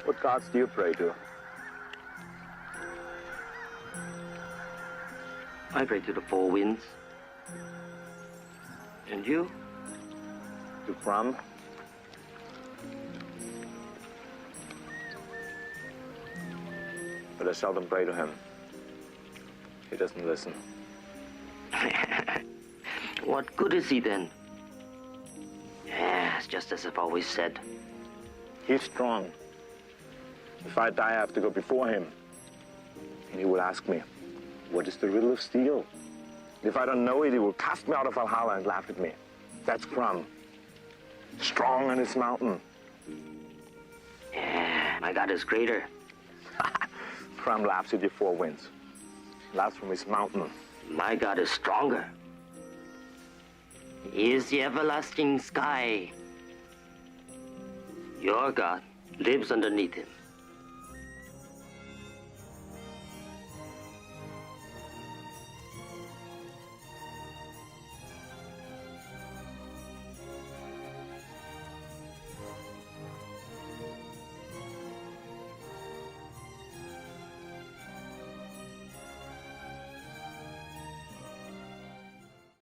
What gods do you pray to? I pray to the four winds. And you? To Crum? But I seldom pray to him. He doesn't listen. What good is he then? Yeah, it's just as I've always said. He's strong. If I die, I have to go before him. And he will ask me, what is the riddle of steel? If I don't know it, he will cast me out of Valhalla and laugh at me. That's Crum. Strong on his mountain. Yeah, my God is greater. Crum laughs at your four winds. Laughs from his mountain. My God is stronger. He is the everlasting sky. Your God lives underneath him.